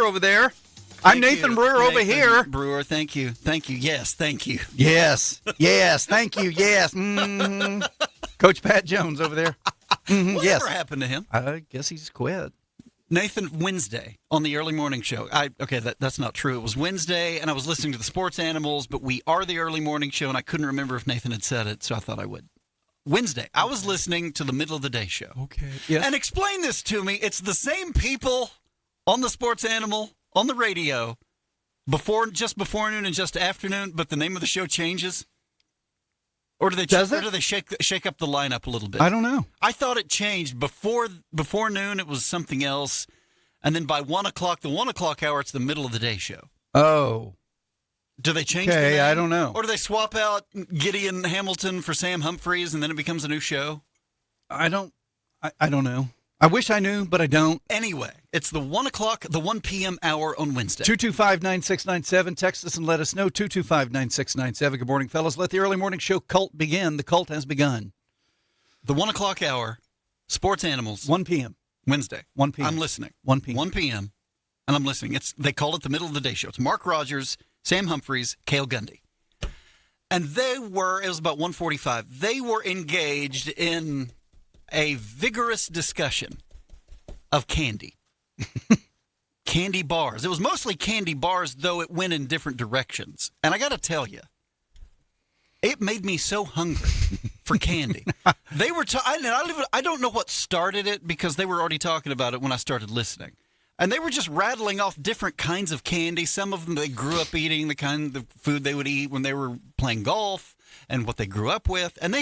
over there. I'm Nathan Brewer over here. Brewer, thank you. Thank you. Yes, thank you. Yes. Yes, thank you. Yes. Mm-hmm. Coach Pat Jones over there. Mm-hmm. Whatever happened to him? I guess he's quit. Nathan, Wednesday on the early morning show. That's not true. It was Wednesday, and I was listening to the Sports Animals, but we are the early morning show, and I couldn't remember if Nathan had said it, so I thought I would. Wednesday, I was listening to the middle of the day show. Okay. Yes. And explain this to me. It's the same people on the Sports Animal, on the radio, just before noon and just afternoon, but the name of the show changes? Or do they shake up the lineup a little bit? I don't know. I thought it changed. Before noon, it was something else. And then by 1 o'clock, the 1 o'clock hour, it's the middle of the day show. Oh. Do they change the name? Okay, I don't know. Or do they swap out Gideon Hamilton for Sam Humphreys and then it becomes a new show? I don't know. I wish I knew, but I don't. Anyway, it's the 1 o'clock, the 1 p.m. hour on Wednesday. 225-9697. Text us and let us know. 225-9697. Good morning, fellas. Let the early morning show cult begin. The cult has begun. The 1 o'clock hour, Sports Animals. 1 p.m. Wednesday. 1 p.m. I'm listening. 1 p.m. 1 p.m. and I'm listening. They call it the middle of the day show. It's Mark Rogers, Sam Humphreys, Cale Gundy. And it was about 1:45. They were engaged in a vigorous discussion of candy. Candy bars. It was mostly candy bars, though it went in different directions. And I got to tell you, it made me so hungry for candy. They were I don't know what started it because they were already talking about it when I started listening. And they were just rattling off different kinds of candy. Some of them they grew up eating, the kind of food they would eat when they were playing golf and what they grew up with. And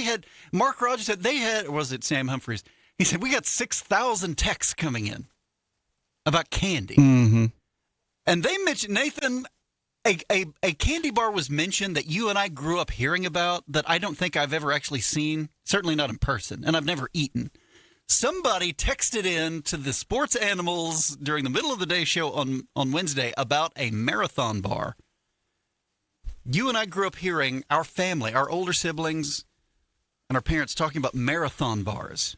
Mark Rogers said or was it Sam Humphreys? He said, we got 6,000 texts coming in about candy. Mm-hmm. And they mentioned, Nathan, a candy bar was mentioned that you and I grew up hearing about that I don't think I've ever actually seen, certainly not in person, and I've never eaten. Somebody texted in to the Sports Animals during the middle of the day show on Wednesday about a marathon bar. You and I grew up hearing our family, our older siblings, and our parents talking about marathon bars.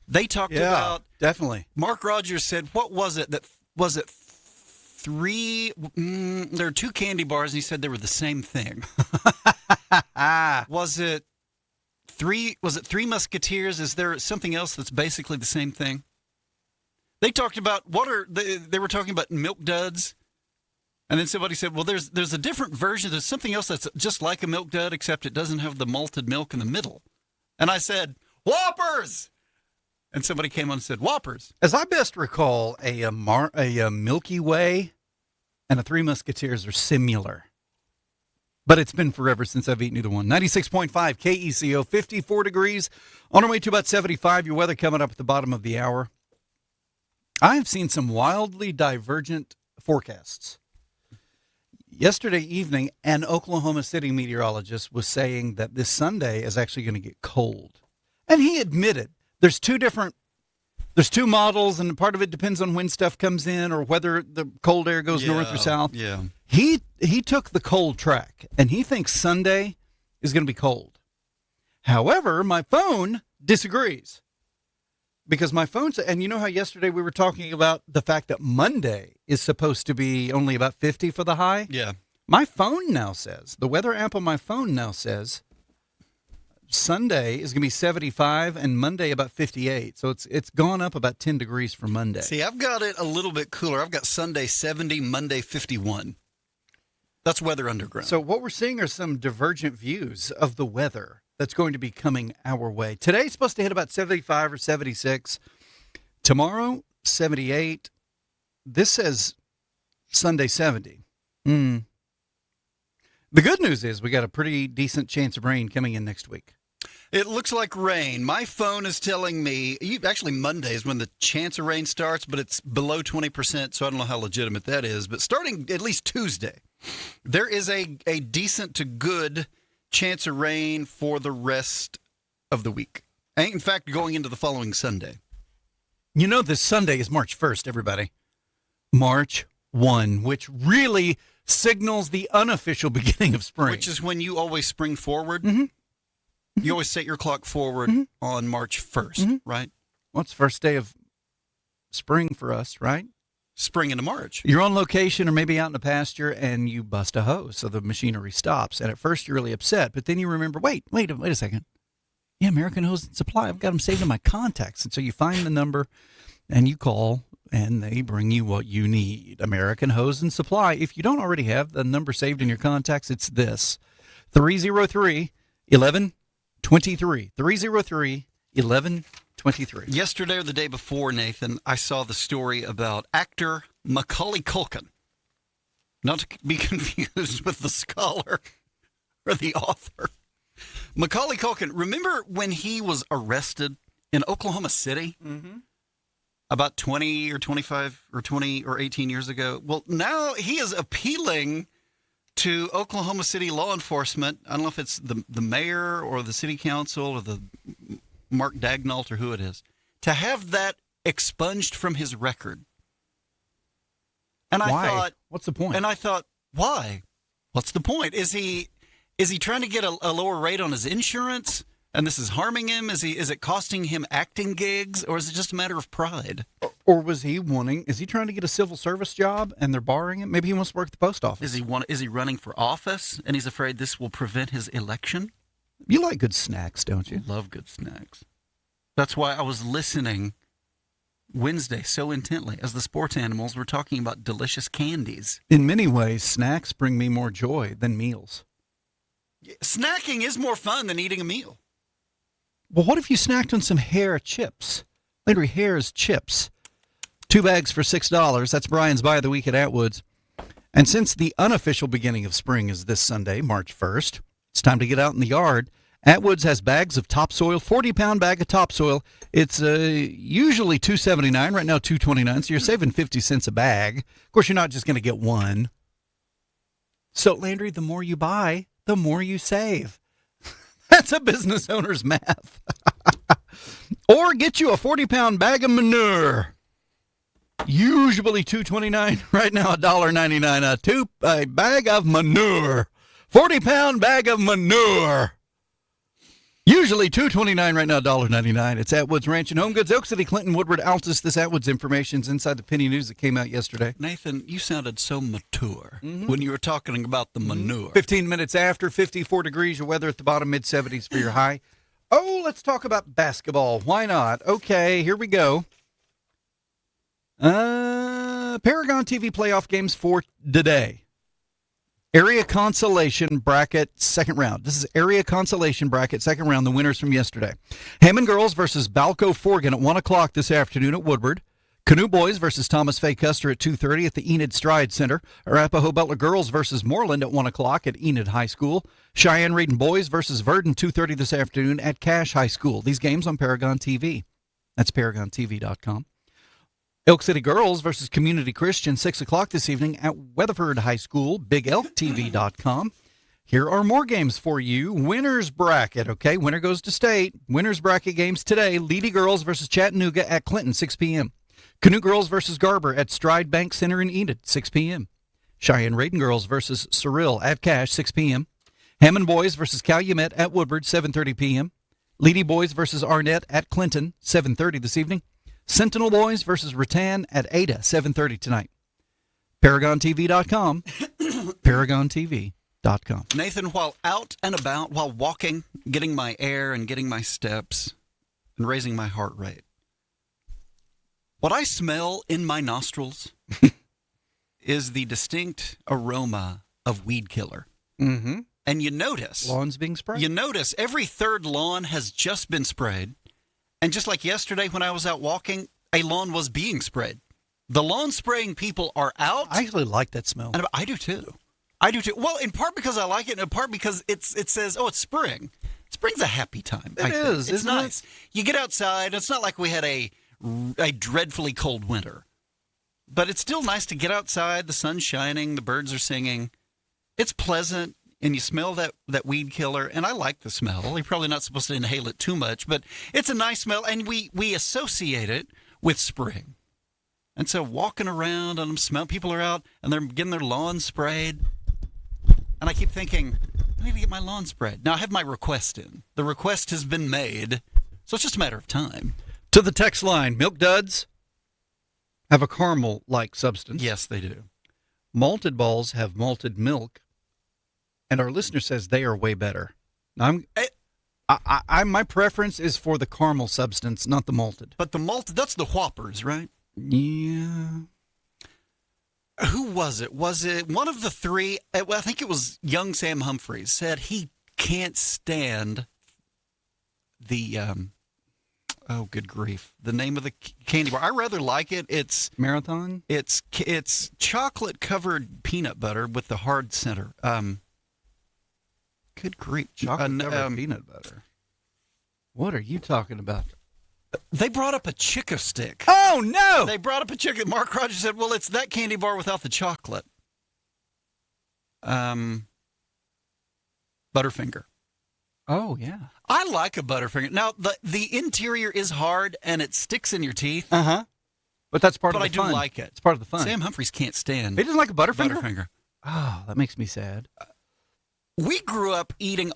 They talked about... definitely. Mark Rogers said, what was it? Was it three... there are two candy bars, and he said they were the same thing. Was it Three Musketeers? Is there something else that's basically the same thing? They talked about they were talking about Milk Duds. And then somebody said, well, there's a different version. There's something else that's just like a Milk Dud, except it doesn't have the malted milk in the middle. And I said, Whoppers! And somebody came on and said, Whoppers. As I best recall, a Milky Way and a Three Musketeers are similar. But it's been forever since I've eaten either one. 96.5 KECO, 54 degrees. On our way to about 75. Your weather coming up at the bottom of the hour. I have seen some wildly divergent forecasts. Yesterday evening, an Oklahoma City meteorologist was saying that this Sunday is actually going to get cold. And he admitted there's two models, and part of it depends on when stuff comes in or whether the cold air goes north or south. Yeah. He took the cold track, and he thinks Sunday is going to be cold. However, my phone disagrees. Because my phone said, and you know how yesterday we were talking about the fact that Monday is supposed to be only about 50 for the high? Yeah. My phone now says, the weather app on my phone now says, Sunday is going to be 75 and Monday about 58. So it's gone up about 10 degrees for Monday. See, I've got it a little bit cooler. I've got Sunday 70, Monday 51. That's Weather Underground. So what we're seeing are some divergent views of the weather that's going to be coming our way. Today's supposed to hit about 75 or 76. Tomorrow, 78. This says Sunday 70. The good news is we got a pretty decent chance of rain coming in next week. It looks like rain. My phone is telling me, actually Monday is when the chance of rain starts, but it's below 20%, so I don't know how legitimate that is. But starting at least Tuesday, there is a decent to good chance of rain for the rest of the week. In fact, going into the following Sunday. You know, this Sunday is March 1st, everybody. March 1, which really signals the unofficial beginning of spring. Which is when you always spring forward. Mm-hmm. You always set your clock forward on March 1st, right? Well, it's the first day of spring for us, right? spring into March. You're on location or maybe out in the pasture and you bust a hose, so the machinery stops. And at first you're really upset, but then you remember, wait a second. Yeah, American Hose and Supply. I've got them saved in my contacts. And so you find the number and you call and they bring you what you need. American Hose and Supply. If you don't already have the number saved in your contacts, it's this. 303-1123. 303-1123. Yesterday or the day before, Nathan, I saw the story about actor Macaulay Culkin. Not to be confused with the scholar or the author. Macaulay Culkin, remember when he was arrested in Oklahoma City? Mm-hmm. About 20 or 25 or 20 or 18 years ago? Well, now he is appealing to Oklahoma City law enforcement. I don't know if it's the mayor or the city council or the Mark Dagnall or who it is, to have that expunged from his record. And I thought, what's the point? And I thought, why? What's the point? Is he trying to get a lower rate on his insurance? And this is harming him? Is it costing him acting gigs, or is it just a matter of pride? Or is he trying to get a civil service job and they're barring him? Maybe he wants to work at the post office. Is he running for office and he's afraid this will prevent his election? You like good snacks, don't you? Love good snacks. That's why I was listening Wednesday so intently as the sports animals were talking about delicious candies. In many ways, snacks bring me more joy than meals. Snacking is more fun than eating a meal. Well, what if you snacked on some Hare chips? Landry, Hare's chips. 2 bags for $6. That's Brian's Buy of the Week at Atwood's. And since the unofficial beginning of spring is this Sunday, March 1st, it's time to get out in the yard. Atwood's has bags of topsoil, 40-pound bag of topsoil. It's usually $2.79, right now $2.29, so you're saving 50 cents a bag. Of course, you're not just going to get one. So, Landry, the more you buy, the more you save. That's a business owner's math. Or get you a 40-pound bag of manure. Usually $2.29, right now $1.99. A bag of manure. 40-pound bag of manure. Usually $2.29, right now $1.99. It's Atwood's Ranch and Home Goods, Oak City, Clinton, Woodward, Altus. This Atwood's information's inside the Penny News that came out yesterday. Nathan, you sounded so mature when you were talking about the manure. 15 minutes after, 54 degrees, your weather at the bottom, mid-70s for your high. Oh, let's talk about basketball. Why not? Okay, here we go. Paragon TV playoff games for today. Area Consolation Bracket second round. This is Area Consolation Bracket second round, the winners from yesterday. Hammond Girls versus Balco Forgan at 1 o'clock this afternoon at Woodward. Canoe Boys versus Thomas Fay Custer at 2:30 at the Enid Stride Center. Arapahoe Butler Girls versus Moreland at 1 o'clock at Enid High School. Cheyenne Reed Boys versus Verdon 2:30 this afternoon at Cache High School. These games on Paragon TV. That's ParagonTV.com. Elk City Girls versus Community Christian, 6 o'clock this evening at Weatherford High School, BigElkTV.com. Here are more games for you. Winners Bracket, okay? Winner goes to state. Winners Bracket games today. Leedy Girls versus Chattanooga at Clinton, 6 p.m. Canoe Girls versus Garber at Stride Bank Center in Enid, 6 p.m. Cheyenne Radin Girls versus Cyril at Cache, 6 p.m. Hammond Boys versus Calumet at Woodward, 7:30 p.m. Leedy Boys versus Arnett at Clinton, 7:30 this evening. Sentinel Boys versus Rattan at Ada, 7:30 tonight. ParagonTV.com. ParagonTV.com. Nathan, while out and about, while walking, getting my air and getting my steps and raising my heart rate, what I smell in my nostrils is the distinct aroma of weed killer. Mm-hmm. And you notice... Lawns being sprayed? You notice every third lawn has just been sprayed. And just like yesterday when I was out walking, a lawn was being sprayed. The lawn spraying people are out. I actually like that smell. And I do too. I do too. Well, in part because I like it, and in part because it says, oh, it's spring. Spring's a happy time. It is. It's nice. You get outside. It's not like we had a dreadfully cold winter. But it's still nice to get outside. The sun's shining. The birds are singing. It's pleasant. And you smell that weed killer, and I like the smell. You're probably not supposed to inhale it too much, but it's a nice smell, and we associate it with spring. And so walking around and I'm smelling, people are out, and they're getting their lawn sprayed. And I keep thinking, I need to get my lawn sprayed. Now, I have my request in. The request has been made, so it's just a matter of time. To the text line, Milk Duds, have a caramel-like substance. Yes, they do. Malted balls have malted milk, and our listener says they are way better. Now, my preference is for the caramel substance, not the malted. But the malted, that's the Whoppers, right? Yeah. Who was it? Was it one of the three? I think it was young Sam Humphreys said he can't stand the, oh, good grief. The name of the candy bar. I rather like it. It's Marathon? It's chocolate-covered peanut butter with the hard center. Good grief. Chocolate-covered peanut butter. What are you talking about? They brought up a Chico stick. Oh, no! They brought up a Chico. Mark Rogers said, well, it's that candy bar without the chocolate. Butterfinger. Oh, yeah. I like a Butterfinger. Now, the interior is hard, and it sticks in your teeth. Uh-huh. But that's part of the But fun. I do like it. It's part of the fun. Sam Humphreys can't stand He doesn't like a Butterfinger? Butterfinger. Oh, that makes me sad. We grew up eating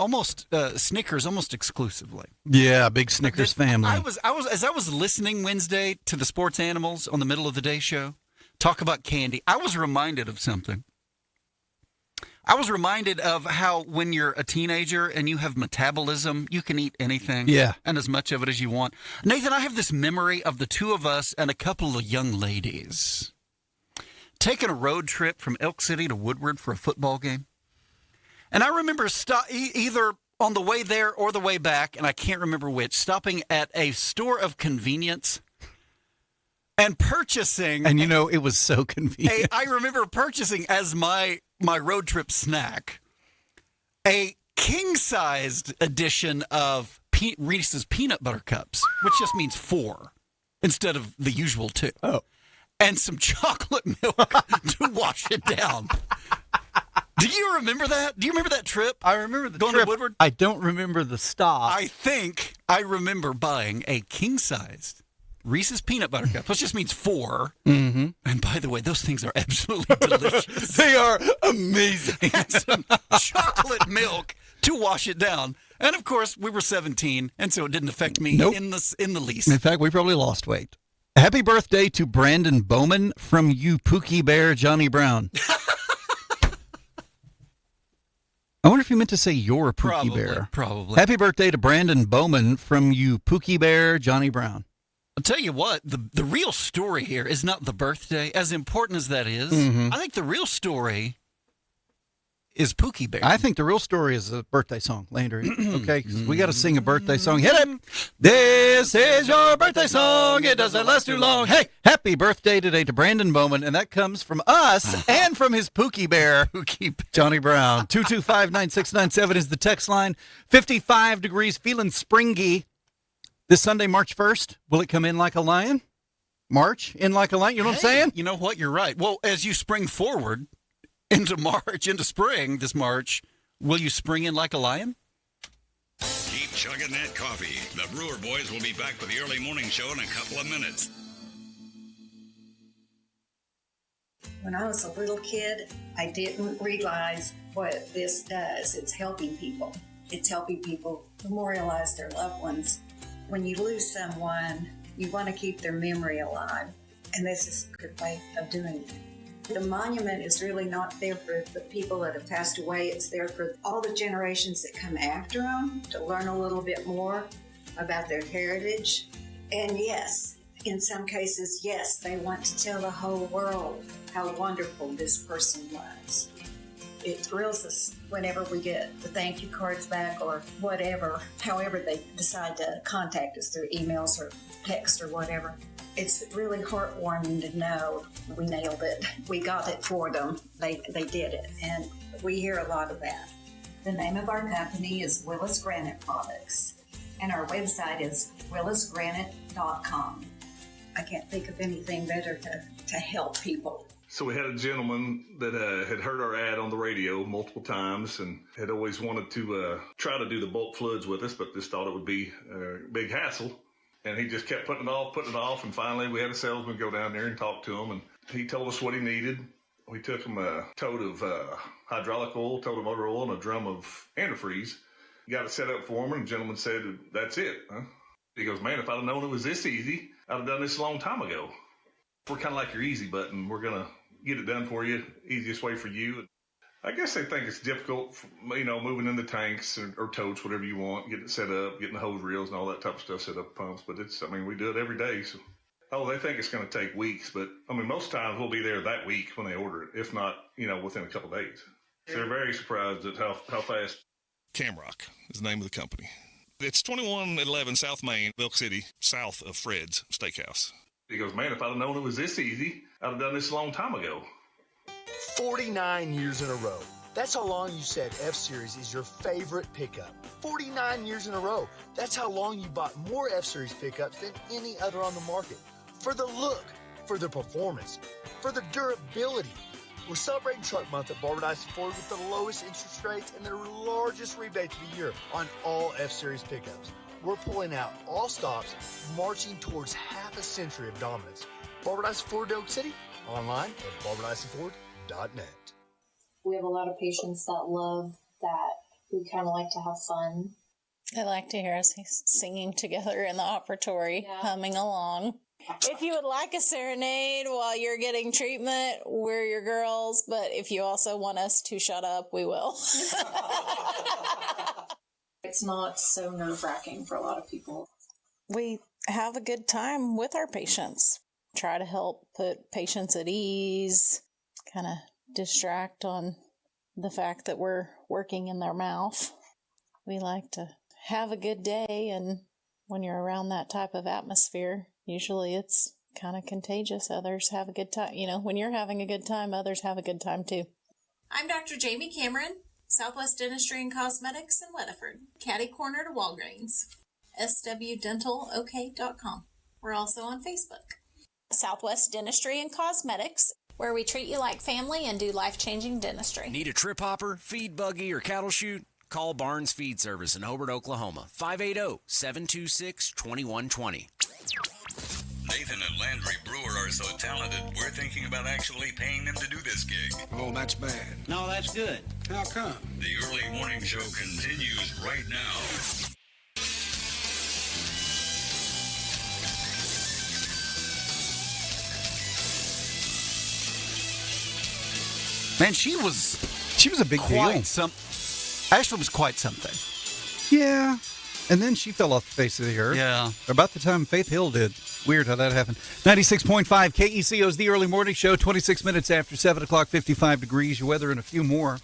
Snickers almost exclusively. Yeah, big Snickers family. As I was listening Wednesday to the Sports Animals on the Middle of the Day show talk about candy, I was reminded of something. I was reminded of how when you're a teenager and you have metabolism, you can eat anything. Yeah. And as much of it as you want. Nathan, I have this memory of the two of us and a couple of young ladies taking a road trip from Elk City to Woodward for a football game. And I remember either on the way there or the way back, and I can't remember which, stopping at a store of convenience and purchasing. And it was so convenient. I remember purchasing as my road trip snack a king-sized edition of Reese's Peanut Butter Cups, which just means 4 instead of the usual 2. Oh. And some chocolate milk to wash it down. Do you remember that? Do you remember that trip? I remember the going trip. to Woodward? I don't remember the stop. I think I remember buying a king-sized Reese's Peanut Butter Cup, which just means 4. Mm-hmm. And by the way, those things are absolutely delicious. They are amazing. And some chocolate milk to wash it down. And of course, we were 17, and so it didn't affect me in the least. In fact, we probably lost weight. Happy birthday to Brandon Bowman from you, Pookie Bear, Johnny Brown. I wonder if you meant to say you're a Pookie Bear. Probably. Happy birthday to Brandon Bowman from you, Pookie Bear, Johnny Brown. I'll tell you what, the real story here is not the birthday, as important as that is. Mm-hmm. I think the real story is Pookie Bear. I think the real story is a birthday song, Landry. Okay, 'cause we got to sing a birthday song. Hit it! This is your birthday song. It doesn't last too long. Hey, happy birthday today to Brandon Bowman, and that comes from us and from his Pookie Bear, Johnny Brown. 225-9697 is the text line. 55 degrees, feeling springy. This Sunday, March 1st, will it come in like a lion? March in like a lion? You know what I'm saying? You know what? You're right. Well, as you spring forward into March, into spring this March, will you spring in like a lion? Keep chugging that coffee. The Brewer Boys will be back with the early morning show in a couple of minutes. When I was a little kid, I didn't realize what this does. It's helping people. It's helping people memorialize their loved ones. When you lose someone, you want to keep their memory alive, and this is a good way of doing it. The monument is really not there for the people that have passed away. It's there for all the generations that come after them to learn a little bit more about their heritage. And yes, in some cases, yes, they want to tell the whole world how wonderful this person was. It thrills us whenever we get the thank you cards back or whatever, however they decide to contact us through emails or text or whatever. It's really heartwarming to know we nailed it. We got it for them. They did it. And we hear a lot of that. The name of our company is Willis Granite Products. And our website is willisgranite.com. I can't think of anything better to help people. So we had a gentleman that had heard our ad on the radio multiple times and had always wanted to try to do the bulk floods with us, but just thought it would be a big hassle. And he just kept putting it off. And finally we had a salesman go down there and talk to him. And he told us what he needed. We took him a tote of hydraulic oil, tote of motor oil, and a drum of antifreeze. Got it set up for him, and the gentleman said, "That's it." Huh? He goes, "Man, if I'd have known it was this easy, I'd have done this a long time ago." We're kind of like your easy button. We're going to get it done for you, easiest way for you. I guess they think it's difficult, moving in the tanks or totes, whatever you want, getting it set up, getting the hose reels and all that type of stuff set up, pumps. But we do it every day. So, they think it's going to take weeks. But, most times we'll be there that week when they order it, if not, within a couple of days. So they're very surprised at how fast. Camrock is the name of the company. It's 2111 South Main, Milk City, south of Fred's Steakhouse. He goes, man, if I'd have known it was this easy, I'd have done this a long time ago. 49 years in a row. That's how long you said F-Series is your favorite pickup. 49 years in a row. That's how long you bought more F-Series pickups than any other on the market. For the look, for the performance, for the durability. We're celebrating Truck Month at Barbara Dyson Ford with the lowest interest rates and the largest rebates of the year on all F-Series pickups. We're pulling out all stops, marching towards half a century of dominance. Barbara Dyson Ford, Oak City, online at barbadysonford.net. We have a lot of patients that love that we kind of like to have fun. I like to hear us singing together in the operatory, humming along. If you would like a serenade while you're getting treatment, we're your girls. But if you also want us to shut up, we will. It's not so nerve-wracking for a lot of people. We have a good time with our patients. Try to help put patients at ease, kind of distract on the fact that we're working in their mouth. We like to have a good day, and when you're around that type of atmosphere, usually it's kind of contagious. Others have a good time. When you're having a good time, others have a good time too. I'm Dr. Jamie Cameron, Southwest Dentistry and Cosmetics in Weatherford, catty corner to Walgreens, swdentalok.com. We're also on Facebook. Southwest Dentistry and Cosmetics, where we treat you like family and do life-changing dentistry. Need a trip hopper, feed buggy, or cattle chute? Call Barnes Feed Service in Hobart, Oklahoma. 580-726-2120. Nathan and Landry Brewer are so talented, we're thinking about actually paying them to do this gig. Oh, that's bad. No, that's good. How come? The early morning show continues right now. Man, she was a big deal. Ashley was quite something. Yeah. And then she fell off the face of the earth. Yeah. About the time Faith Hill did. Weird how that happened. 96.5 KECO's The Early Morning Show, 26 minutes after 7 o'clock, 55 degrees. Your weather and a few more.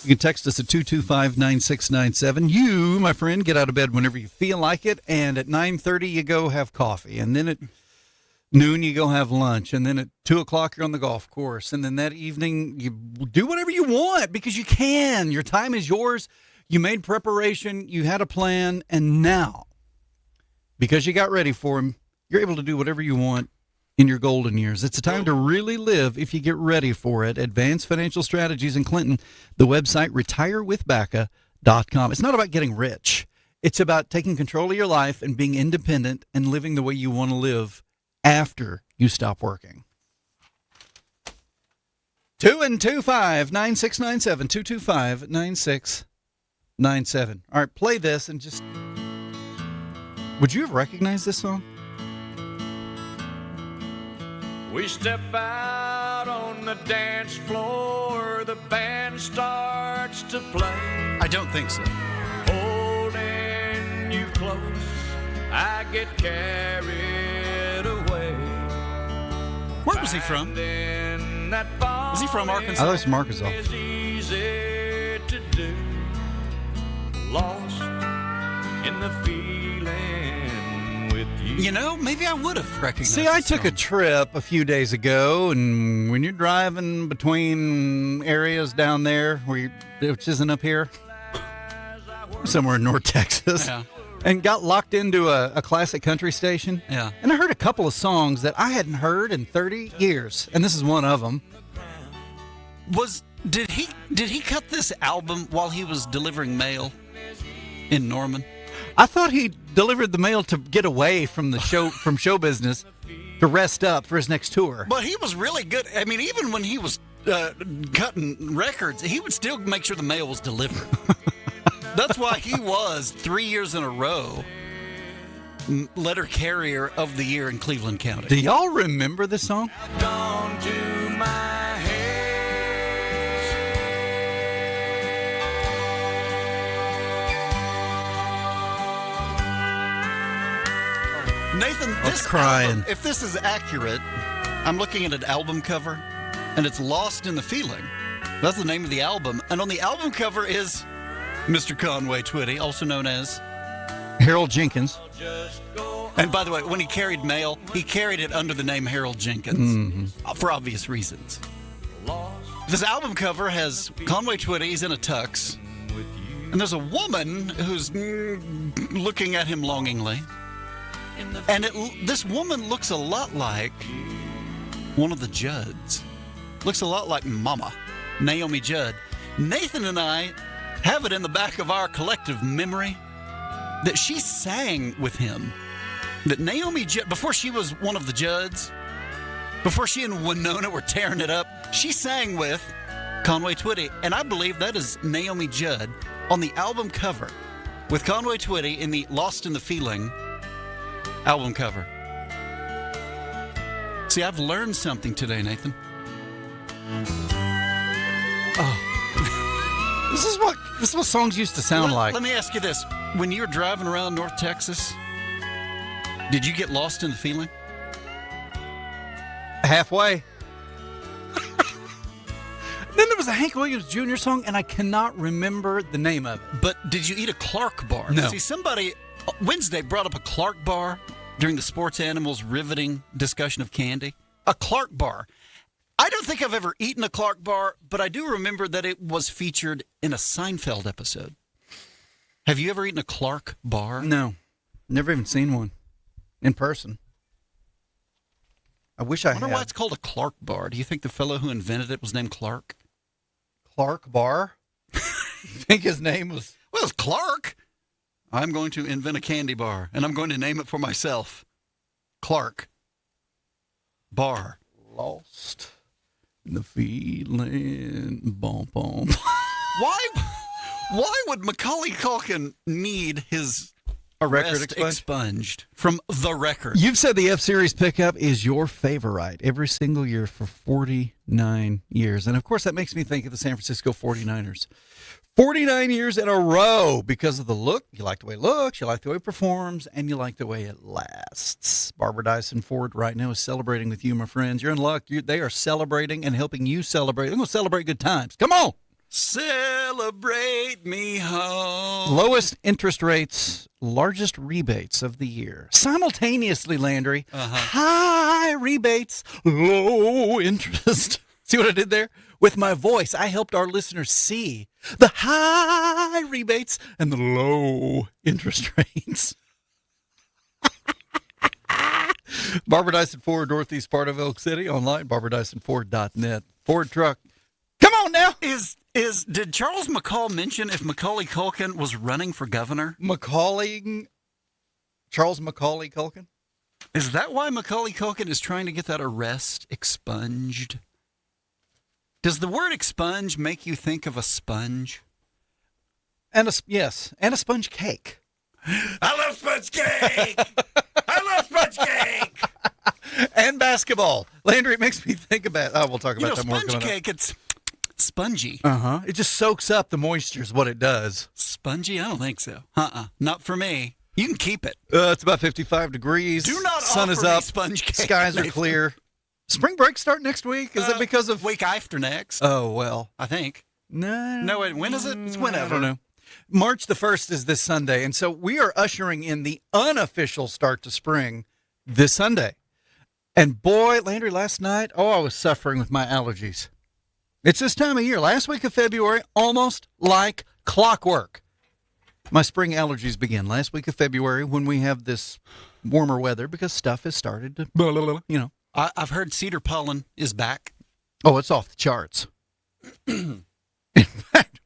You can text us at 225-9697. You, my friend, get out of bed whenever you feel like it. And at 9:30, you go have coffee. And then at noon, you go have lunch. And then at 2 o'clock, you're on the golf course. And then that evening, you do whatever you want because you can. Your time is yours. You made preparation. You had a plan. And now, because you got ready for him, you're able to do whatever you want in your golden years. It's a time to really live if you get ready for it. Advanced Financial Strategies in Clinton, the website retirewithbaca.com. It's not about getting rich. It's about taking control of your life and being independent and living the way you want to live after you stop working. 225-9697, 225-9697. All right, play this and just... Would you have recognized this song? We step out on the dance floor, the band starts to play. I don't think so. Holding you close, I get carried away. Where was he from? Was he from Arkansas? I thought it was from Arkansas. It's easy to do. Lost in the feeling with you. You know, maybe I would have recognized. See, I took a trip a few days ago, and when you're driving between areas down there, which isn't up here, somewhere in North Texas, and got locked into a classic country station. Yeah. And I heard a couple of songs that I hadn't heard in 30 years, and this is one of them. Did he cut this album while he was delivering mail in Norman? I thought he delivered the mail to get away from the show, from show business, to rest up for his next tour. But he was really good. I mean, even when he was cutting records, he would still make sure the mail was delivered. That's why he was 3 years in a row letter carrier of the year in Cleveland County. Do y'all remember this song? Gone to my Nathan, Let's crying. album, if this is accurate, I'm looking at an album cover, and it's Lost in the Feeling. That's the name of the album. And on the album cover is Mr. Conway Twitty, also known as Harold Jenkins. And by the way, when he carried mail, he carried it under the name Harold Jenkins for obvious reasons. This album cover has Conway Twitty, he's in a tux, and there's a woman who's looking at him longingly. And this woman looks a lot like one of the Judds. Looks a lot like Mama, Naomi Judd. Nathan and I have it in the back of our collective memory that she sang with him. That Naomi Judd, before she was one of the Judds, before she and Winona were tearing it up, she sang with Conway Twitty. And I believe that is Naomi Judd on the album cover with Conway Twitty in the Lost in the Feeling album cover. See, I've learned something today, Nathan. Oh. This is what songs used to sound like. Let me ask you this. When you were driving around North Texas, did you get lost in the feeling? Halfway. Then there was a Hank Williams Jr. song, and I cannot remember the name of it. But did you eat a Clark bar? No. See, somebody Wednesday brought up a Clark bar during the Sports Animals riveting discussion of candy. A Clark bar. I don't think I've ever eaten a Clark bar, but I do remember that it was featured in a Seinfeld episode. Have you ever eaten a Clark bar? No. Never even seen one in person. I wish I had. wonder why it's called a Clark bar. Do you think the fellow who invented it was named Clark? Clark bar? You think his name was... Well, it's Clark. I'm going to invent a candy bar, and I'm going to name it for myself. Clark Bar. Lost in the feeling. Boom, boom. Why would Macaulay Culkin need his record arrest expunged from the record? You've said the F-Series pickup is your favorite every single year for 49 years. And, of course, that makes me think of the San Francisco 49ers. 49 years in a row because of the look. You like the way it looks, you like the way it performs, and you like the way it lasts. Barbara Dyson Ford right now is celebrating with you, my friends. You're in luck. They are celebrating and helping you celebrate. They're going to celebrate good times. Come on. Celebrate me home. Lowest interest rates, largest rebates of the year. Simultaneously, Landry, high rebates, low interest. See what I did there? With my voice, I helped our listeners see the high rebates and the low interest rates. Barbara Dyson Ford, northeast part of Elk City, online, barbadysonford.net. Ford truck. Come on now. Did Charles McCall mention if Macaulay Culkin was running for governor? Charles Macaulay Culkin? Is that why Macaulay Culkin is trying to get that arrest expunged? Does the word expunge make you think of a sponge? Yes, and a sponge cake. I love sponge cake! I love sponge cake! And basketball. Landry, it makes me think about... Oh, we'll talk about that more. Sponge cake, it's spongy. It just soaks up the moisture is what it does. Spongy? I don't think so. Not for me. You can keep it. It's about 55 degrees. Do not Sun offer is up. me sponge cake. Skies are clear. Spring break start next week? Is it because of... Week after next. Oh, well. I think. No, wait, when is it? It's whenever. I don't know. March the 1st is this Sunday, and so we are ushering in the unofficial start to spring this Sunday. And boy, Landry, last night, I was suffering with my allergies. It's this time of year. Last week of February, almost like clockwork. My spring allergies begin last week of February when we have this warmer weather because stuff has started to, you know. I've heard cedar pollen is back. Oh, it's off the charts. In fact,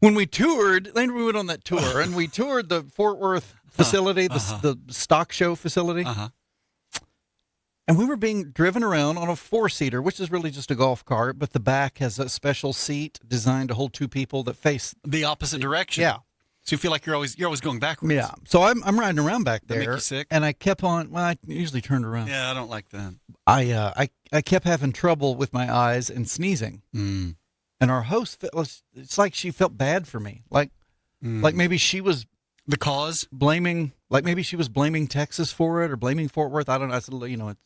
when we toured, Landry, we went on that tour, and we toured the Fort Worth facility, the stock show facility. And we were being driven around on a 4-seater, which is really just a golf cart, but the back has a special seat designed to hold 2 people that face the opposite direction. Yeah. So you feel like you're always going backwards. Yeah. So I'm riding around back That make there, you sick? and I kept on. Well, I usually turned around. Yeah, I don't like that. I kept having trouble with my eyes and sneezing. Mm. And our host, it's like she felt bad for me, like maybe she was the cause, maybe she was blaming Texas for it or blaming Fort Worth. I don't know. I said,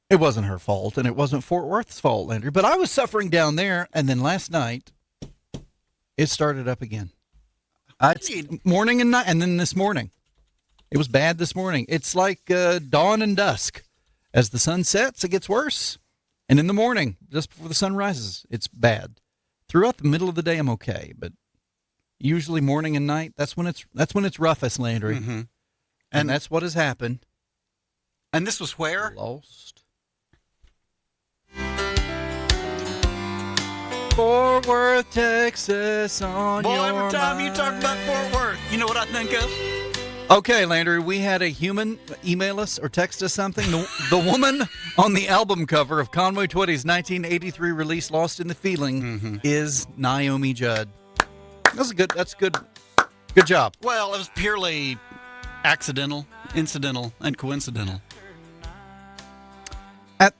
it wasn't her fault, and it wasn't Fort Worth's fault, Landry. But I was suffering down there, and then last night, it started up again. Morning and night, and then this morning, it was bad this morning. It's like dawn and dusk. As the sun sets, it gets worse. And in the morning, just before the sun rises, it's bad. Throughout the middle of the day, I'm okay, but usually morning and night, that's when it's roughest, Landry. Mm-hmm. And that's what has happened. And this was where? Lost. Fort Worth, Texas, on Boy, your every time mind. you talk about Fort Worth, you know what I think of? Okay, Landry, we had a human email us or text us something. The woman on the album cover of Conway Twitty's 1983 release, Lost in the Feeling, is Naomi Judd. That's good. Good job. Well, it was purely accidental, incidental, and coincidental.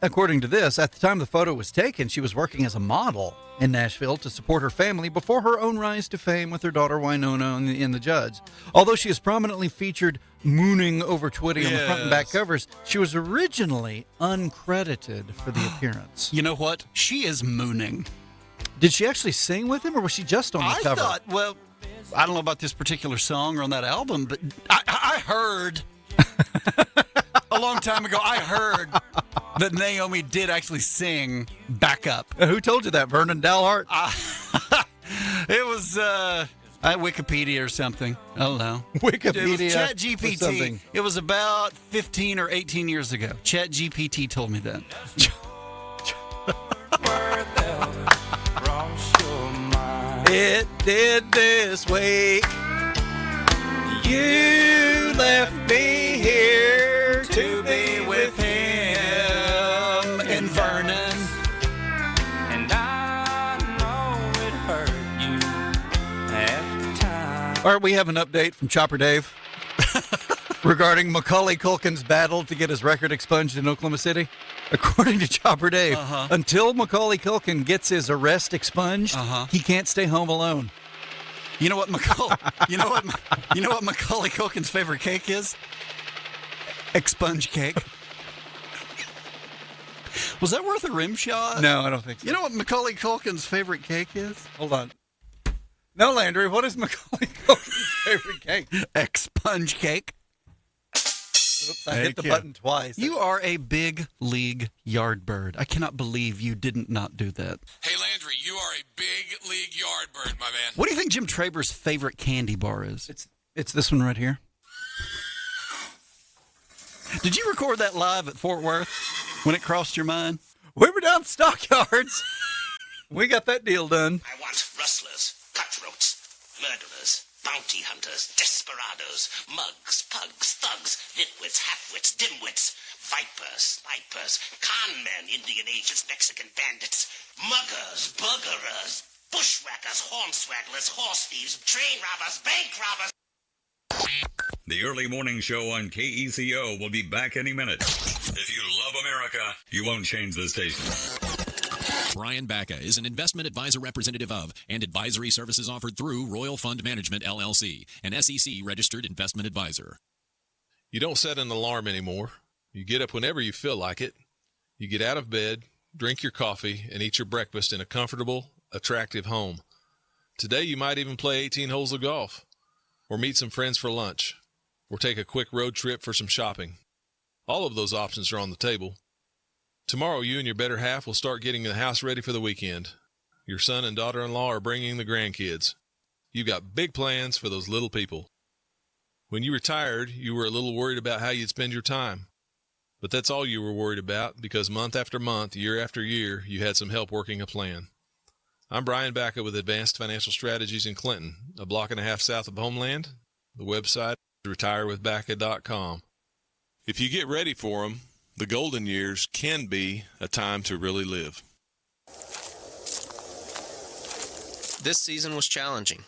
According to this, at the time the photo was taken, she was working as a model in Nashville to support her family before her own rise to fame with her daughter Winona in the Judds. Although she is prominently featured mooning over Twitty on the front and back covers, she was originally uncredited for the appearance. You know what? She is mooning. Did she actually sing with him, or was she just on the cover? I don't know about this particular song or on that album, but I heard a long time ago, I heard that Naomi did actually sing backup. Who told you that? Vernon Dalhart? It was Wikipedia or something. I don't know. Wikipedia. It was ChatGPT. It was about 15 or 18 years ago. ChatGPT told me that. It did this week. You left me here to be with him in Vernon. And I know it hurt you at the time. All right, we have an update from Chopper Dave regarding Macaulay Culkin's battle to get his record expunged in Oklahoma City. According to Chopper Dave, until Macaulay Culkin gets his arrest expunged, he can't stay home alone. You know what Macaulay Culkin's favorite cake is? Expunge cake. Was that worth a rim shot? No, I don't think so. You know what Macaulay Culkin's favorite cake is? Hold on. No, Landry, what is Macaulay Culkin's favorite cake? Expunge cake. Oops, I hit the button twice. You are a big league yard bird. I cannot believe you didn't not do that. Hey, Landry, you are a big league yard bird, my man. What do you think Jim Traber's favorite candy bar is? It's this one right here. Did you record that live at Fort Worth when it crossed your mind? We were down Stockyards. We got that deal done. I want rustlers, cutthroats, murderers, bounty hunters, desperados, mugs, pugs, thugs, nitwits, halfwits, dimwits, vipers, snipers, con men, Indian agents, Mexican bandits, muggers, buggerers, bushwhackers, hornswagglers, horse thieves, train robbers, bank robbers. The early morning show on KECO will be back any minute. If you love America, you won't change the station. Brian Bacca is an investment advisor representative of and advisory services offered through Royal Fund Management, LLC, an SEC-registered investment advisor. You don't set an alarm anymore. You get up whenever you feel like it. You get out of bed, drink your coffee, and eat your breakfast in a comfortable, attractive home. Today you might even play 18 holes of golf, or meet some friends for lunch, or take a quick road trip for some shopping. All of those options are on the table. Tomorrow, you and your better half will start getting the house ready for the weekend. Your son and daughter-in-law are bringing the grandkids. You've got big plans for those little people. When you retired, you were a little worried about how you'd spend your time. But that's all you were worried about, because month after month, year after year, you had some help working a plan. I'm Brian Bacca with Advanced Financial Strategies in Clinton, a block and a half south of Homeland. The website is retirewithbacca.com. If you get ready for them, the golden years can be a time to really live. This season was challenging.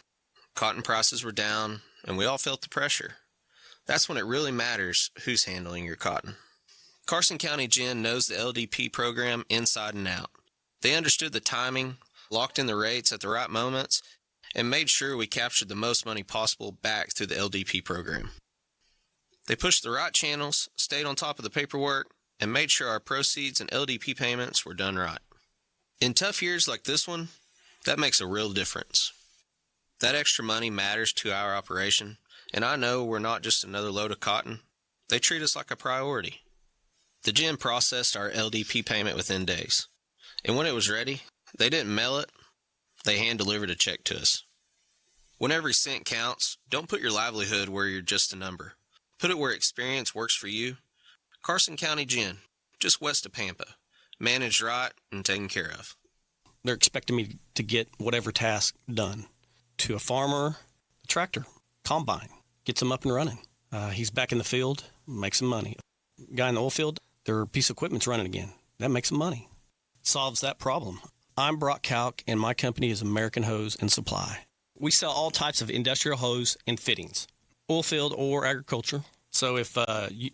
Cotton prices were down, and we all felt the pressure. That's when it really matters who's handling your cotton. Carson County Gin knows the LDP program inside and out. They understood the timing, locked in the rates at the right moments, and made sure we captured the most money possible back through the LDP program. They pushed the right channels, stayed on top of the paperwork, and made sure our proceeds and LDP payments were done right. In tough years like this one, that makes a real difference. That extra money matters to our operation, and I know we're not just another load of cotton. They treat us like a priority. The gym processed our LDP payment within days, and when it was ready, they didn't mail it, they hand-delivered a check to us. When every cent counts, don't put your livelihood where you're just a number. Put it where experience works for you. Carson County Gin, just west of Pampa, managed right and taken care of. They're expecting me to get whatever task done. To a farmer, a tractor, combine, gets them up and running. He's back in the field, makes some money. Guy in the oil field, their piece of equipment's running again. That makes some money. Solves that problem. I'm Brock Kalk, and my company is American Hose and Supply. We sell all types of industrial hose and fittings, oil field or agriculture. So if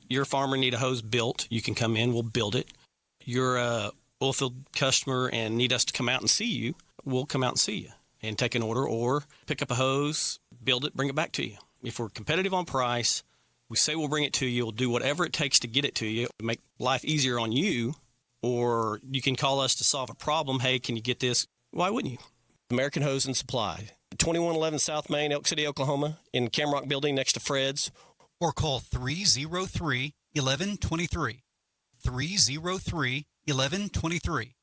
your farmer need a hose built, you can come in, we'll build it. You're a oil field customer and need us to come out and see you, we'll come out and see you and take an order or pick up a hose, build it, bring it back to you. If we're competitive on price, we say we'll bring it to you, we'll do whatever it takes to get it to you, make life easier on you, or you can call us to solve a problem. Hey, can you get this? Why wouldn't you? American Hose and Supply, 2111 South Main, Elk City, Oklahoma, in Camrock Building next to Fred's. Or call 303-1123. 303-1123.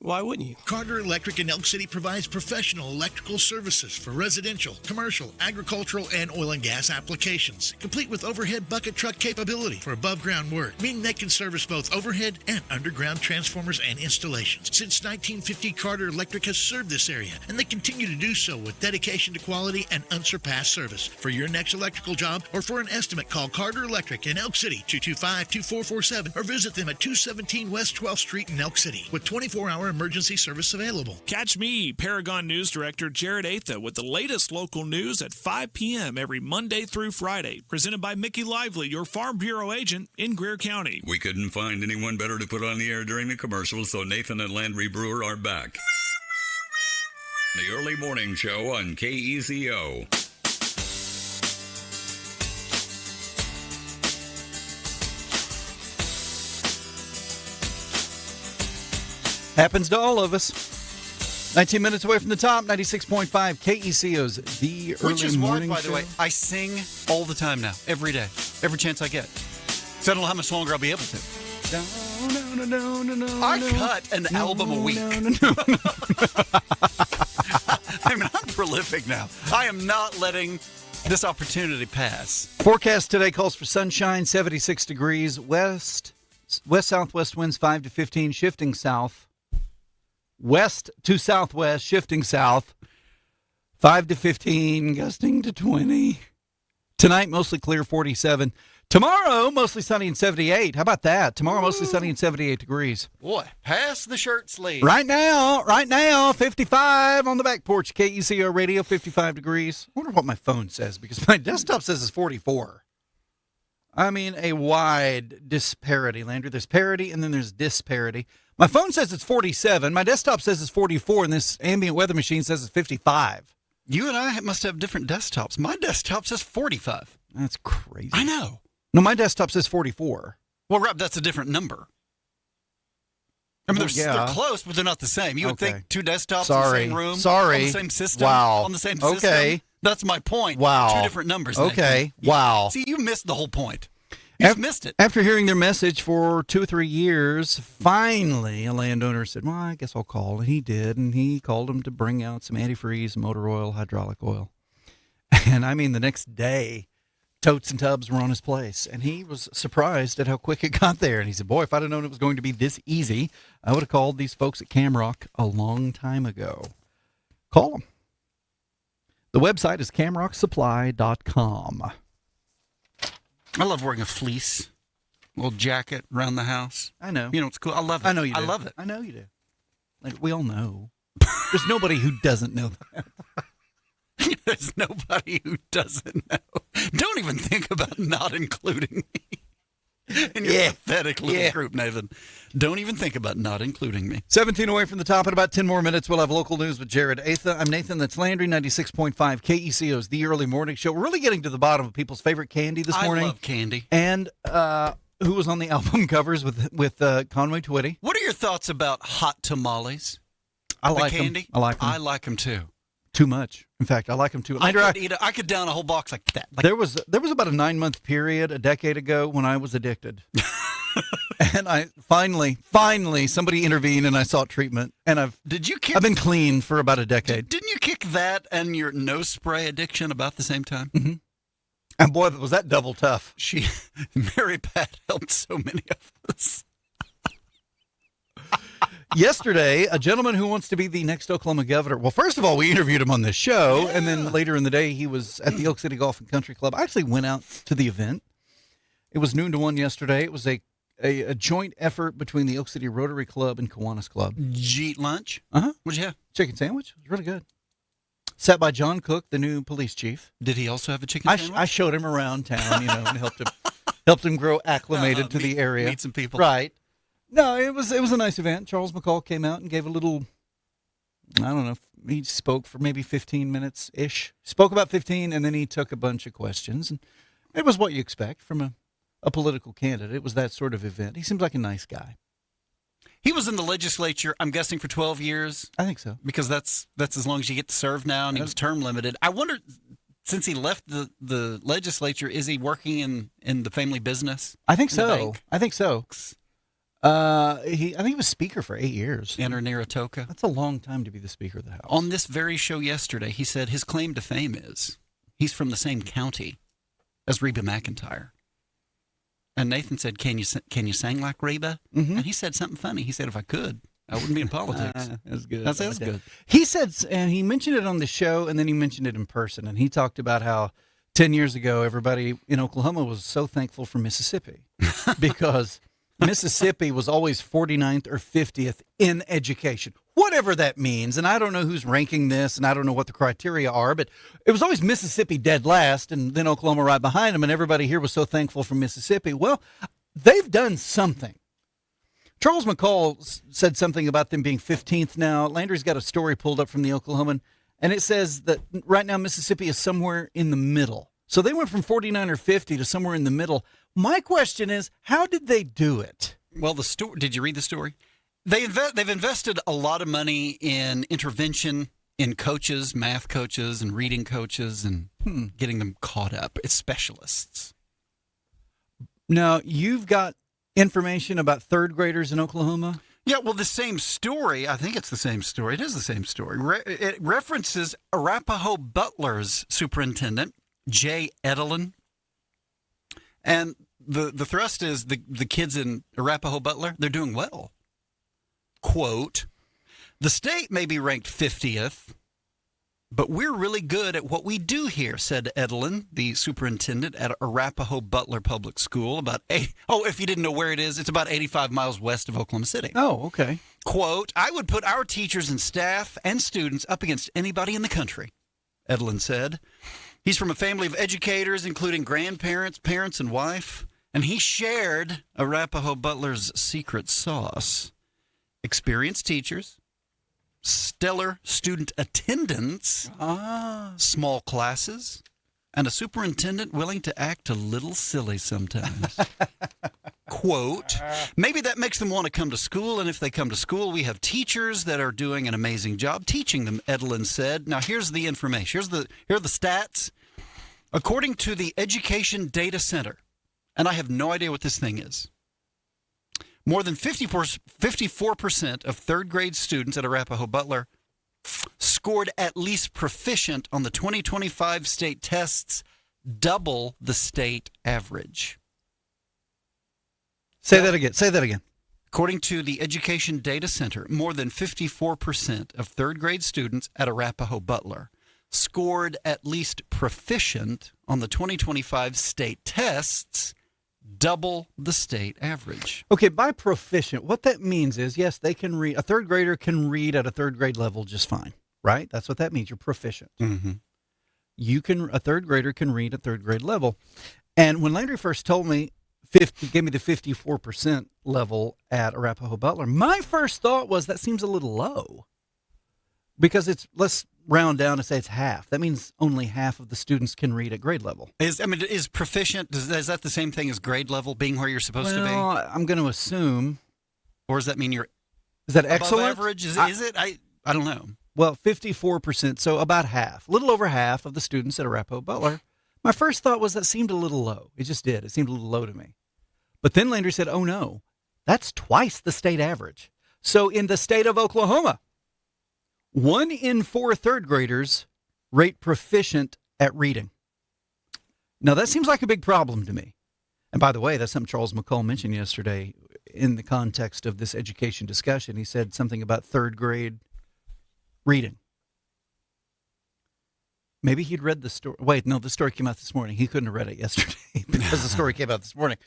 Why wouldn't you? Carter Electric in Elk City provides professional electrical services for residential, commercial, agricultural, and oil and gas applications, complete with overhead bucket truck capability for above-ground work, meaning they can service both overhead and underground transformers and installations. Since 1950, Carter Electric has served this area, and they continue to do so with dedication to quality and unsurpassed service. For your next electrical job or for an estimate, call Carter Electric in Elk City, 225-2447, or visit them at 217 West 12th Street in Elk City, with 24-hour emergency service available. Catch me, Paragon News Director Jared Atha, with the latest local news at 5 p.m. every Monday through Friday. Presented by Mickey Lively, your Farm Bureau agent in Greer County. We couldn't find anyone better to put on the air during the commercial, so Nathan and Landry Brewer are back. The early morning show on KECO. Happens to all of us. 19 minutes away from the top, 96.5 KECO's The Early Which is why, Morning by Show. the way, I sing all the time now, every day, every chance I get. So I don't know how much longer I'll be able to. I cut an album a week. I mean, I'm prolific now. I am not letting this opportunity pass. Forecast today calls for sunshine, 76 degrees, west-southwest winds 5 to 15, shifting south. West to southwest, shifting south, 5 to 15, gusting to 20. Tonight, mostly clear, 47. Tomorrow, mostly sunny and 78. How about that? Tomorrow, mostly sunny and 78 degrees. Boy, pass the shirt sleeve. Right now, 55 on the back porch. KECO radio, 55 degrees. I wonder what my phone says, because my desktop says it's 44. I mean, a wide disparity, Landry. There's parity, and then there's disparity. My phone says it's 47. My desktop says it's 44, and this ambient weather machine says it's 55. You and I must have different desktops. My desktop says 45. That's crazy. I know. No, my desktop says 44. Well, Rob, that's a different number. I mean, they're close, but they're not the same. You would think two desktops in the same room, on the same system, on the same system. Okay. That's my point. Wow. Two different numbers. Okay. Nathan. Wow. See, you missed the whole point. You've missed it. After hearing their message for 2 or 3 years, finally a landowner said, well, I guess I'll call. And he did, and he called him to bring out some antifreeze, motor oil, hydraulic oil. And I mean, the next day, totes and tubs were on his place. And he was surprised at how quick it got there. And he said, boy, if I'd have known it was going to be this easy, I would have called these folks at Camrock a long time ago. Call them. The website is camrocksupply.com. I love wearing a fleece, little jacket around the house. I know. You know, it's cool. I love it. I know you do. I love it. I know you do. Like, we all know. There's nobody who doesn't know that. There's nobody who doesn't know. Don't even think about not including me in your pathetic little group, Nathan. Don't even think about not including me. 17 away from the top. In about 10 more minutes, we'll have local news with Jared Atha. I'm Nathan. That's Landry, 96.5 KECO's The Early Morning Show. We're really getting to the bottom of people's favorite candy this morning. I love candy. And who was on the album covers with Conway Twitty. What are your thoughts about hot tamales? I like candy. them. I like them. I like them too. Too much. In fact, I like them too. Later, I could down a whole box like that. There was about a 9-month period a decade ago when I was addicted. And I finally somebody intervened and I sought treatment. And I've been clean for about a decade. Didn't you kick that and your nose spray addiction about the same time? Mm-hmm. And boy, was that double tough. Mary Pat helped so many of us. Yesterday, a gentleman who wants to be the next Oklahoma governor. Well, first of all, we interviewed him on this show, and then later in the day, he was at the Elk City Golf and Country Club. I actually went out to the event. It was noon to 1 yesterday. It was a joint effort between the Elk City Rotary Club and Kiwanis Club. Did you eat lunch? What'd you have? Chicken sandwich. It was really good. Sat by John Cook, the new police chief. Did he also have a chicken sandwich? I showed him around town, and helped him grow acclimated to the area. Meet some people. Right. No, it was a nice event. Charles McCall came out and gave a little, I don't know, he spoke for maybe 15 minutes-ish. Spoke about 15, and then he took a bunch of questions. And it was what you expect from a political candidate. It was that sort of event. He seems like a nice guy. He was in the legislature, I'm guessing, for 12 years. I think so. Because that's as long as you get to serve now, and he was term limited. I wonder, since he left the legislature, is he working in the family business? I think so. I think so. I think he was speaker for 8 years. In or near Atoka. That's a long time to be the Speaker of the House. On this very show yesterday, he said his claim to fame is he's from the same county as Reba McEntire. And Nathan said, "Can you sing like Reba?" Mm-hmm. And he said something funny. He said, "If I could, I wouldn't be in politics." That's good. That's good. He said, and he mentioned it on the show, and then he mentioned it in person. And he talked about how 10 years ago, everybody in Oklahoma was so thankful for Mississippi because Mississippi was always 49th or 50th in education, whatever that means. And I don't know who's ranking this, and I don't know what the criteria are, but it was always Mississippi dead last, and then Oklahoma right behind them, and everybody here was so thankful for Mississippi. Well, they've done something. Charles McCall said something about them being 15th now. Landry's got a story pulled up from the Oklahoman, and it says that right now Mississippi is somewhere in the middle. So they went from 49 or 50 to somewhere in the middle. My question is, how did they do it? Well, did you read the story? They've invested a lot of money in intervention in coaches, math coaches, and reading coaches, and getting them caught up. It's specialists. Now, you've got information about third graders in Oklahoma? Yeah, well, the same story. I think it's the same story. It is the same story. It references Arapahoe Butler's superintendent, Jay Edelin. And the thrust is the kids in Arapahoe Butler, they're doing well. Quote, "The state may be ranked 50th, but we're really good at what we do here," said Edelin, the superintendent at Arapahoe Butler Public School. If you didn't know where it is, it's about 85 miles west of Oklahoma City. Oh, okay. Quote, "I would put our teachers and staff and students up against anybody in the country," Edelin said. He's from a family of educators, including grandparents, parents, and wife, and he shared Arapahoe Butler's secret sauce. Experienced teachers, stellar student attendance, small classes, and a superintendent willing to act a little silly sometimes. Quote, "Maybe that makes them want to come to school, and if they come to school, we have teachers that are doing an amazing job teaching them," Edelin said. Now, here's the information. Here are the stats. According to the Education Data Center, and I have no idea what this thing is, more than 54% of third grade students at Arapahoe Butler scored at least proficient on the 2025 state tests, double the state average. Say that again. According to the Education Data Center, more than 54% of third grade students at Arapahoe Butler scored at least proficient on the 2025 state tests, double the state average. Okay, by proficient, what that means is, yes, they can read. A third grader can read at a third grade level just fine, right? That's what that means. You're proficient. Mm-hmm. a third grader can read at third grade level. And when Landry first told me, gave me the 54% level at Arapahoe Butler, my first thought was that seems a little low. Because let's round down and say it's half. That means only half of the students can read at grade level. Is proficient, is that the same thing as grade level, being where you're supposed to be? I'm going to assume. Or does that mean you're Is that above excellent? average? Is it? I don't know. Well, 54%, so about half, a little over half of the students at Arapahoe Butler. My first thought was that seemed a little low. It just did. It seemed a little low to me. But then Landry said, oh, no, that's twice the state average. So in the state of Oklahoma, 1 in 4 third graders rate proficient at reading. Now, that seems like a big problem to me. And by the way, that's something Charles McCall mentioned yesterday in the context of this education discussion. He said something about third grade reading. Maybe he'd read the story. Wait, no, the story came out this morning. He couldn't have read it yesterday because the story came out this morning.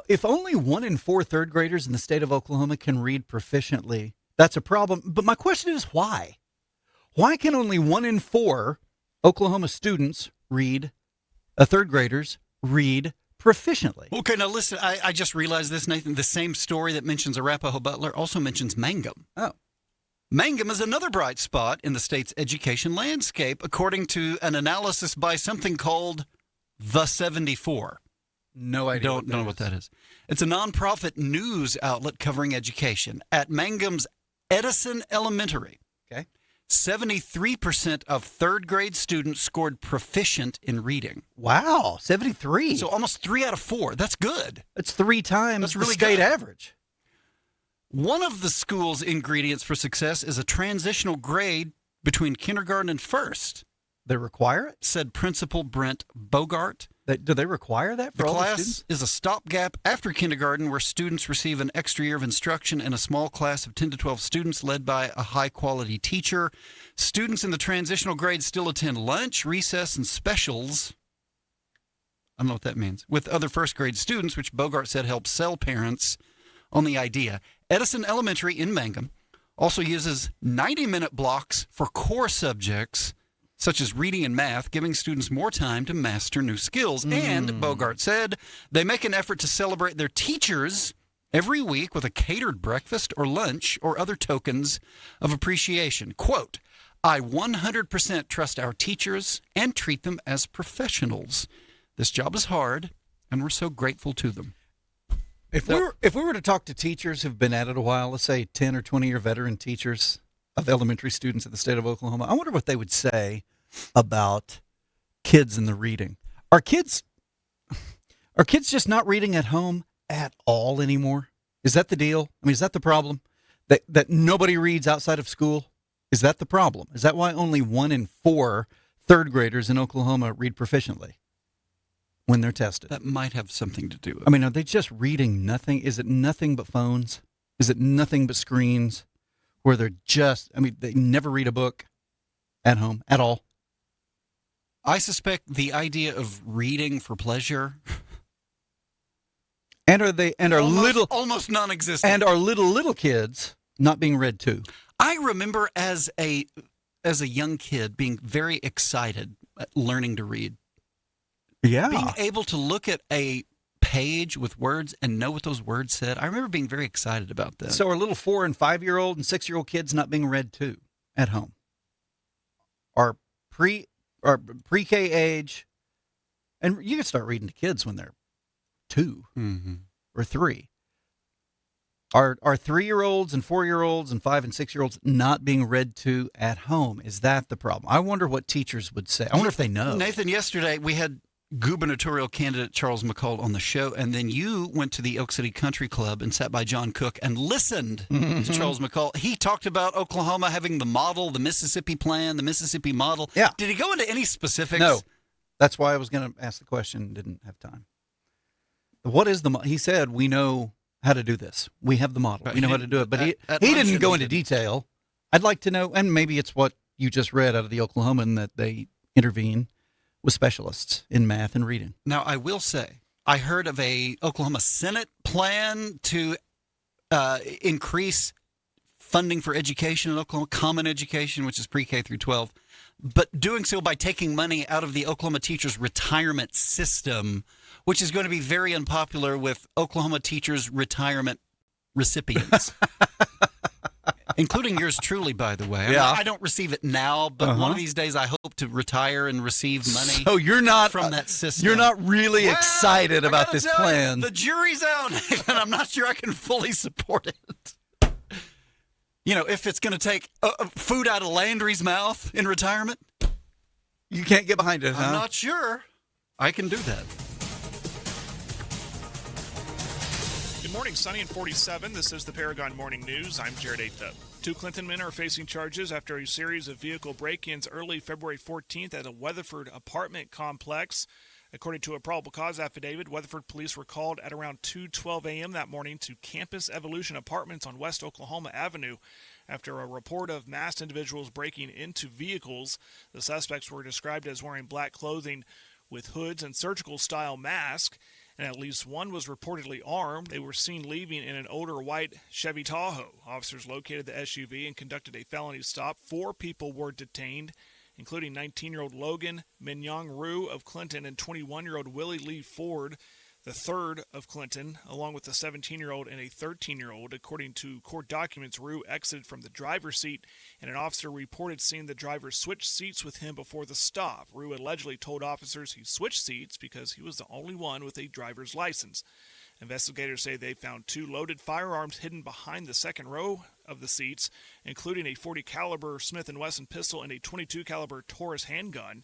If only 1 in 4 third graders in the state of Oklahoma can read proficiently, that's a problem. But my question is why? Why can only 1 in 4 Oklahoma students third graders read proficiently? Okay, now listen, I just realized this, Nathan. The same story that mentions Arapahoe Butler also mentions Mangum. Oh. Mangum is another bright spot in the state's education landscape, according to an analysis by something called The 74. No idea. Don't know what that is. It's a nonprofit news outlet covering education. At Mangum's Edison Elementary, okay, 73% of third grade students scored proficient in reading. Wow, 73. So almost 3 out of 4. That's good. That's 3 times That's really the state good. average. One of the school's ingredients for success is a transitional grade between kindergarten and first. They require it? Said Principal Brent Bogart. Do they require that for the all class the students? is a stopgap after kindergarten where students receive an extra year of instruction in a small class of 10 to 12 students led by a high-quality teacher. Students in the transitional grade still attend lunch, recess, and specials. I don't know what that means. With other first-grade students, which Bogart said helps sell parents on the idea. Edison Elementary in Mangum also uses 90-minute blocks for core subjects such as reading and math, giving students more time to master new skills. And, Bogart said, they make an effort to celebrate their teachers every week with a catered breakfast or lunch or other tokens of appreciation. Quote, I 100% trust our teachers and treat them as professionals. This job is hard, and we're so grateful to them. If we were to talk to teachers who've been at it a while, let's say 10 or 20-year veteran teachers of elementary students in the state of Oklahoma, I wonder what they would say about kids and the reading. Are kids just not reading at home at all anymore? Is that the deal? I mean, is that the problem? That nobody reads outside of school? Is that the problem? Is that why only 1 in 4 third graders in Oklahoma read proficiently when they're tested? That might have something to do with it. I mean, are they just reading nothing? Is it nothing but phones? Is it nothing but screens where they never read a book at home at all? I suspect the idea of reading for pleasure almost non-existent. And are little kids not being read to? I remember as a young kid being very excited at learning to read. Yeah. Being able to look at a page with words and know what those words said. I remember being very excited about that. So are little 4- and 5-year-old and 6-year-old kids not being read to at home? Are pre-K age, and you can start reading to kids when they're 2 or 3. Are 3-year-olds and 4-year-olds and 5- and 6-year-olds not being read to at home? Is that the problem? I wonder what teachers would say. I wonder if they know. Nathan, yesterday we had gubernatorial candidate Charles McCall on the show, and then you went to the Elk City Country Club and sat by John Cook and listened to Charles McCall. He talked about Oklahoma having the model, the Mississippi plan, the Mississippi model. Yeah. Did he go into any specifics? No. That's why I was going to ask the question. Didn't have time. What is he said, we know how to do this. We have the model. We know how to do it. But he didn't go into detail. I'd like to know, and maybe it's what you just read out of the Oklahoman, that they intervene with specialists in math and reading. Now, I will say, I heard of a Oklahoma Senate plan to increase funding for education in Oklahoma, common education, which is pre-K through 12, but doing so by taking money out of the Oklahoma teachers' retirement system, which is going to be very unpopular with Oklahoma teachers' retirement recipients. Including yours truly, by the way. I mean, I don't receive it now, but one of these days I hope to retire and receive money So you're not from that system. You're not really excited about this plan. The jury's out, and I'm not sure I can fully support it. You know, if it's going to take food out of Landry's mouth in retirement, you can't get behind it, huh? I'm not sure I can do that. Good morning, sunny and 47. This is the Paragon Morning News. I'm Jared Aitha. 2 Clinton men are facing charges after a series of vehicle break-ins early February 14th at a Weatherford apartment complex. According to a probable cause affidavit, Weatherford police were called at around 2:12 a.m. that morning to Campus Evolution Apartments on West Oklahoma Avenue after a report of masked individuals breaking into vehicles. The suspects were described as wearing black clothing with hoods and surgical-style masks, and at least one was reportedly armed. They were seen leaving in an older white Chevy Tahoe. Officers located the SUV and conducted a felony stop. 4 people were detained, including 19-year-old Logan Minyong Rue of Clinton and 21-year-old Willie Lee Ford, the third of Clinton, along with a 17-year-old and a 13-year-old. According to court documents, Rue exited from the driver's seat, and an officer reported seeing the driver switch seats with him before the stop. Rue allegedly told officers he switched seats because he was the only one with a driver's license. Investigators say they found 2 loaded firearms hidden behind the second row of the seats, including a .40 caliber Smith & Wesson pistol and a .22 caliber Taurus handgun.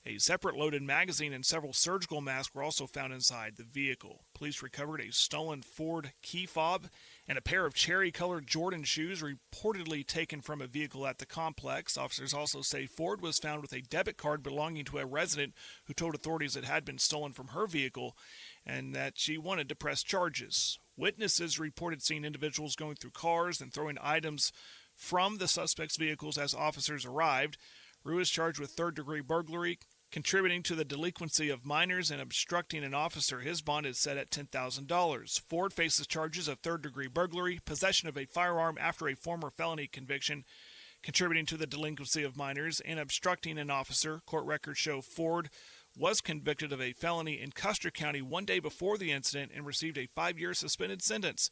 A separate loaded magazine and several surgical masks were also found inside the vehicle. Police recovered a stolen Ford key fob and a pair of cherry-colored Jordan shoes reportedly taken from a vehicle at the complex. Officers also say Ford was found with a debit card belonging to a resident who told authorities it had been stolen from her vehicle and that she wanted to press charges. Witnesses reported seeing individuals going through cars and throwing items from the suspects' vehicles as officers arrived. Rue is charged with third-degree burglary, contributing to the delinquency of minors, and obstructing an officer. His bond is set at $10,000. Ford faces charges of third-degree burglary, possession of a firearm after a former felony conviction, contributing to the delinquency of minors, and obstructing an officer. Court records show Ford was convicted of a felony in Custer County 1 day before the incident and received a 5-year suspended sentence.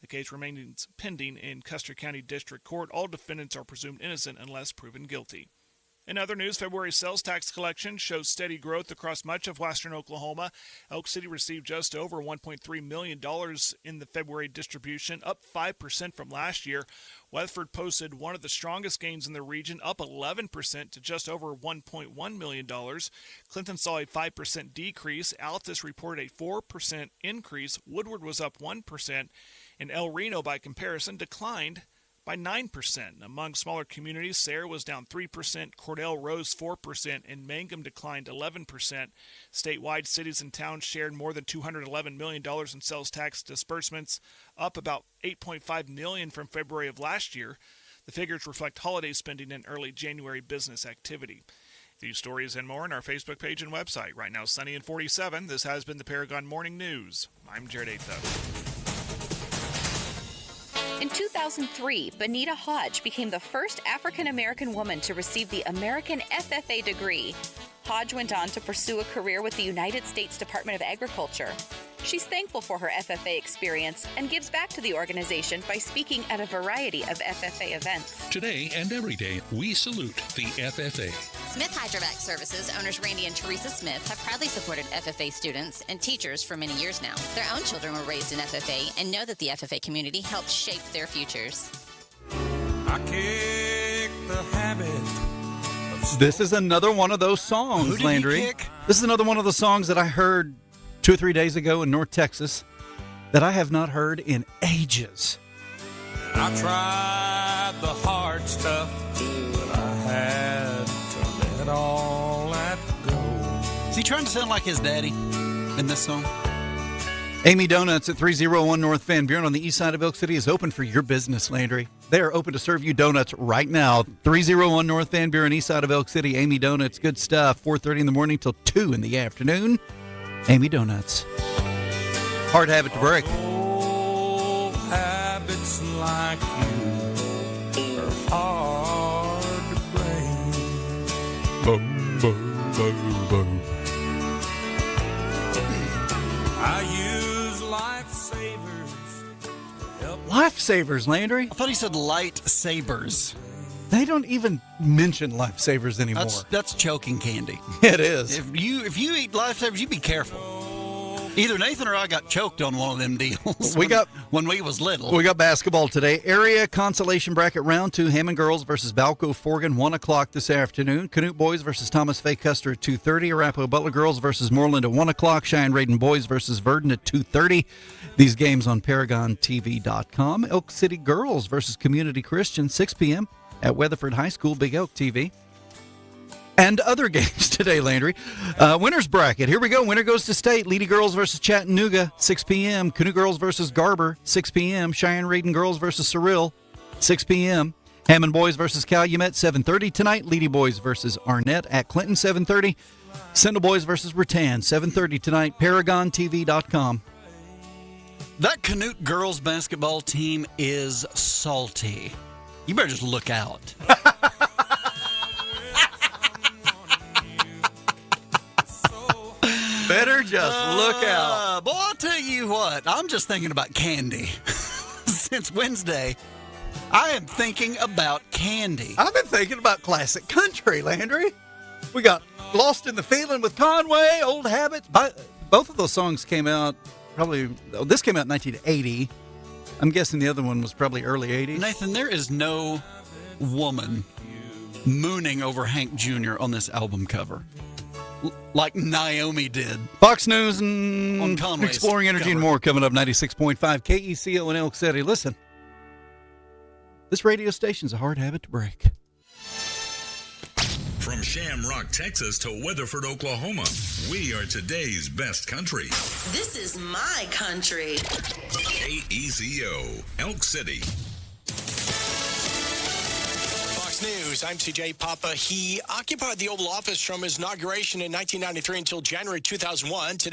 The case remains pending in Custer County District Court. All defendants are presumed innocent unless proven guilty. In other news, February sales tax collection shows steady growth across much of western Oklahoma. Elk City received just over $1.3 million in the February distribution, up 5% from last year. Weatherford posted one of the strongest gains in the region, up 11% to just over $1.1 million. Clinton saw a 5% decrease. Altus reported a 4% increase. Woodward was up 1%, and El Reno, by comparison, declined by 9%. Among smaller communities, Sayre was down 3%, Cordell rose 4%, and Mangum declined 11%. Statewide, cities and towns shared more than $211 million in sales tax disbursements, up about $8.5 million from February of last year. The figures reflect holiday spending and early January business activity. These stories and more on our Facebook page and website. Right now, sunny and 47. This has been the Paragon Morning News. I'm Jared Aitha. In 2003, Benita Hodge became the first African-American woman to receive the American FFA degree. Hodge went on to pursue a career with the United States Department of Agriculture. She's thankful for her FFA experience and gives back to the organization by speaking at a variety of FFA events. Today and every day, we salute the FFA. Smith Hydrovac Services owners Randy and Teresa Smith have proudly supported FFA students and teachers for many years now. Their own children were raised in FFA and know that the FFA community helped shape their futures. I kick the habit. This is another one of those songs, Who did Landry. he kick? This is another one of the songs that I heard 2 or 3 days ago in North Texas that I have not heard in ages. I tried the hard stuff, but I had to let all that go. Is he trying to sound like his daddy in this song? Amy Donuts at 301 North Van Buren on the east side of Elk City is open for your business, Landry. They are open to serve you donuts right now. 301 North Van Buren, east side of Elk City. Amy Donuts, good stuff. 4:30 in the morning till 2 in the afternoon. Amy Donuts. Hard habit to break. Old habits like you Boom, boom, boom, boom. I use lifesavers. Lifesavers, Landry. I thought he said lightsabers. They don't even mention lifesavers anymore. That's choking candy. It is. If you eat lifesavers, you be careful. Either Nathan or I got choked on one of them deals. When we was little. We got basketball today. Area consolation bracket round 2. Hammond girls versus Balco Forgan, 1 o'clock this afternoon. Canute boys versus Thomas Fay Custer at 2:30. Arapahoe Butler girls versus Moreland at 1 o'clock. Cheyenne Raiden boys versus Verdon at 2:30. These games on ParagonTV.com. Elk City girls versus Community Christian, 6 p.m. at Weatherford High School, Big Elk TV. And other games today, Landry. Winners bracket. Here we go. Winner goes to state. Leedy girls versus Chattanooga, 6 p.m. Canoe girls versus Garber, 6 p.m. Cheyenne Raiden girls versus Cyril, 6 p.m. Hammond boys versus Calumet, 7:30 tonight. Leedy boys versus Arnett at Clinton, 7:30. Sindel boys versus Rattan, 7:30 tonight. ParagonTV.com. That Canute girls basketball team is salty. You better just look out. Better just look out. Boy, I'll tell you what. I'm just thinking about candy. Since Wednesday, I am thinking about candy. I've been thinking about classic country, Landry. We got Lost in the Feeling with Conway, Old Habits. Both of those songs came out this came out in 1980. I'm guessing the other one was probably early 80s. Nathan, there is no woman mooning over Hank Jr. on this album cover. Like Naomi did. Fox News and Exploring Energy cover. And more coming up. 96.5 KECO in Elk City. Listen, this radio station's a hard habit to break. From Shamrock, Texas to Weatherford, Oklahoma, we are today's best country. This is my country. KECO, Elk City. News. I'm CJ Papa. He occupied the Oval Office from his inauguration in 1993 until January 2001. Today